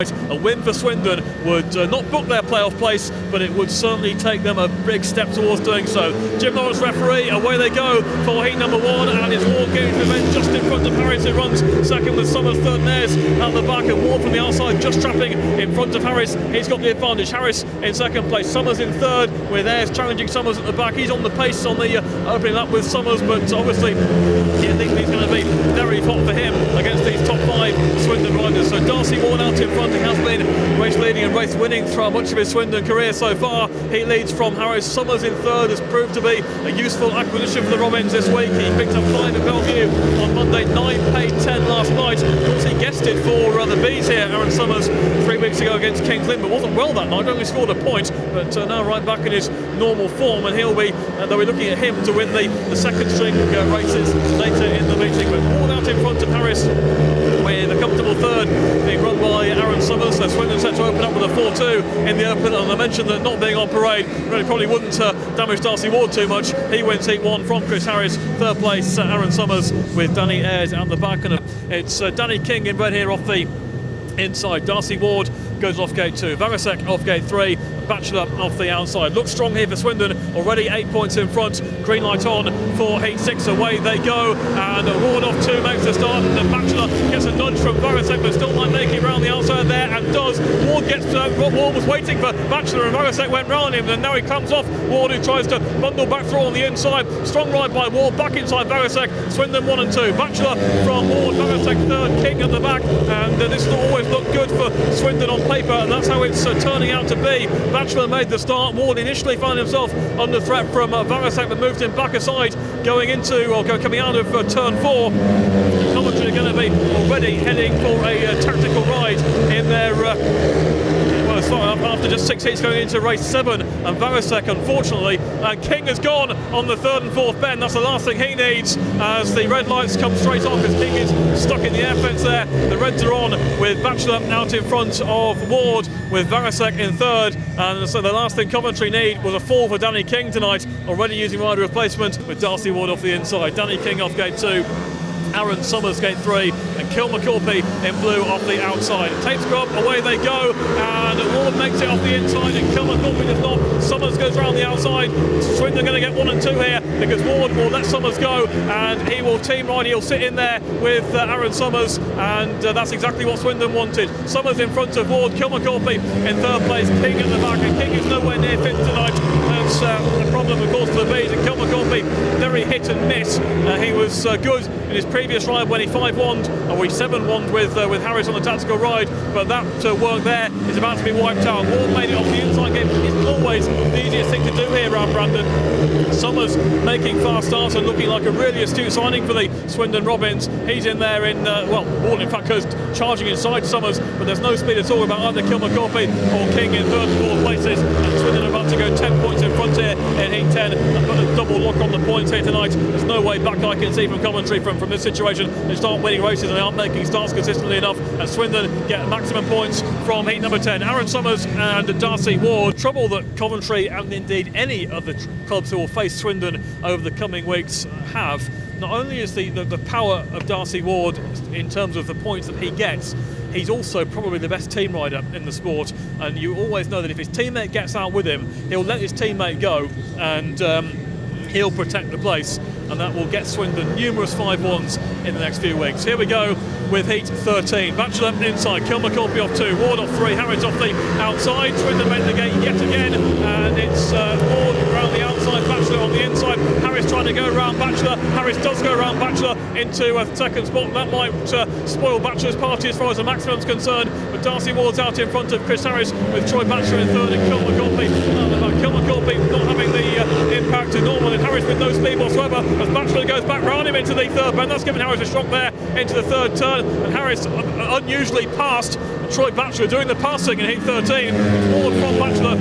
A win for Swindon would not book their playoff place, but it would certainly take them a big step towards doing so. Jim Lawrence referee, away they go for heat number one, and it's Ward getting to the event just in front of Harris, who runs second with Summers third and Ayres at the back, and Ward from the outside just trapping in front of Harris. He's got the advantage. Harris in second place, Summers in third, with Ayres challenging Summers at the back. He's on the pace on the opening up with Summers, but obviously he thinks he's going to be very hot for him against these top five Swindon riders. So Darcy Ward out in front. He has been race leading and race winning throughout much of his Swindon career so far. He leads from Harris. Summers in third has proved to be a useful acquisition for the Robins this week. He picked up 5 at Bellevue on Monday, 9 paid 10 last night. Of course, he guested for the Bees here, Aaron Summers, 3 weeks ago against Kings Lynn, but wasn't well that night, only scored a point, but now right back in his normal form, and he'll be, they'll be looking at him to win the second string races later in the meeting. But Ward out in front of Harris with a comfortable third being run by Aaron Summers. So Swindon set to open up with a 4-2 in the open, and I mentioned that not being on parade really probably wouldn't damage Darcy Ward too much. He wins heat one from Chris Harris. Third place Aaron Summers with Danny Ayres at the back, and it's Danny King in red here off the inside. Darcy Ward goes off gate 2, Varasek off gate 3, Batchelor off the outside. Looks strong here for Swindon, already 8 points in front. Green light on for heat 6, away they go, and Ward off 2 makes the start, and Batchelor gets a nudge from Varasek, but still might make it round the outside there, and does. Ward gets Ward was waiting for Batchelor, and Varasek went round him, and now he comes off Ward, who tries to bundle back through on the inside. Strong ride by Ward, back inside Varasek. Swindon 1 and 2. Batchelor from Ward, Varasek third, King at the back, and this will always look good for Swindon on paper, and that's how it's turning out to be. Batchelor made the start. Ward initially found himself under threat from Varasek, but moved him back aside coming out of turn 4. Coventry are going to be already heading for a tactical ride in their after just 6 heats going into race 7, and Varasek unfortunately, King has gone on the 3rd and 4th bend. That's the last thing he needs as the red lights come straight off, as King is stuck in the air fence there. The reds are on with Batchelor out in front of Ward with Varasek in third, and so the last thing Coventry need was a fall for Danny King tonight, already using rider replacement with Darcy Ward off the inside. Danny King off gate 2, Aaron Summers gate 3, and Kilmacorpy in blue off the outside. Tape scrub, away they go, and Ward makes it off the inside, and Kilmacorpy does not. Summers goes around the outside. Swindon are going to get 1 and 2 here, because Ward will let Summers go, and he will team ride. He'll sit in there with Aaron Summers, and that's exactly what Swindon wanted. Summers in front of Ward, Kilmacorpy in third place, King at the back, and King is nowhere near fit tonight. That's a problem, of course, for the Bees, and Kilmacorpy very hit and miss. He was good in his previous ride when he 5-1'd, or he 7-1'd with Harris on the tactical ride, but that work there is about to be wiped out. Ward made it off the inside game. It's always the easiest thing to do here around Brandon. Summers making fast starts and looking like a really astute signing for the Swindon Robins. He's in there Ward in fact goes charging inside Summers, but there's no speed at all about either Kilmacorpy or King in third and fourth places, and Swindon are about to go 10 points in front here in heat 10 and put a double lock on the points here tonight. There's no way back I can see from Coventry from this situation. They start winning races and they aren't making starts consistently enough, and Swindon get maximum points from heat number 10. Aaron Summers and Darcy Ward. Trouble that Coventry and indeed any of the clubs who will face Swindon over the coming weeks have, not only is the power of Darcy Ward in terms of the points that he gets, he's also probably the best team rider in the sport, and you always know that if his teammate gets out with him, he'll let his teammate go, and he'll protect the place, and that will get Swindon numerous 5-1s in the next few weeks. Here we go with heat 13. Batchelor inside, Kilmacorpy off 2, Ward off 3, Harris off the outside. Swindon make the gate yet again, and it's Ward around the outside, Batchelor on the inside. Harris trying to go around Batchelor. Harris does go around Batchelor into a second spot. That might spoil Batchelor's party as far as the maximum's concerned, but Darcy Ward's out in front of Chris Harris with Troy Batchelor in third, and Kilmacorpy not having the impact to normal, and Harris with no speed whatsoever as Batchelor goes back round him into the third bend. That's given Harris a shock there into the third turn, and Harris unusually passed Troy Batchelor doing the passing in heat 13. Ward from Batchelor.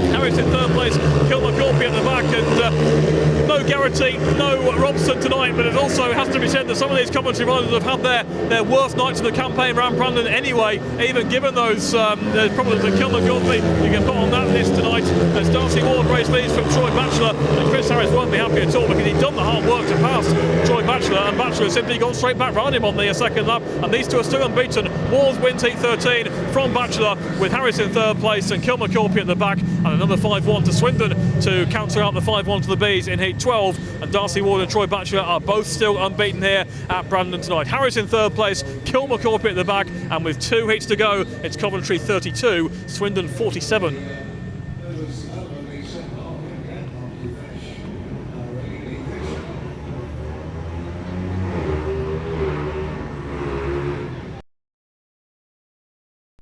Harris Harris in third place, Kilmacorpy at the back, and no Garrity, no Robson tonight, but it also has to be said that some of these Coventry riders have had their worst nights of the campaign around Brandon anyway, even given those problems that Kilmacorpy you can put on that list tonight, as Darcy Ward race leads from Troy Batchelor, and Chris Harris won't be happy at all because he'd done the hard work to pass Troy Batchelor, and Batchelor has simply gone straight back round him on the second lap, and these two are still unbeaten. Ward wins heat 13 from Batchelor, with Harris in third place and Kilmacorpy at the back, and another 5-1 to Swindon to counter out the 5-1 to the Bees in heat 12, and Darcy Ward and Troy Batchelor are both still unbeaten here at Brandon tonight. Harris in third place, Kilmacorpy at the back, and with 2 heats to go, it's Coventry 32, Swindon 47.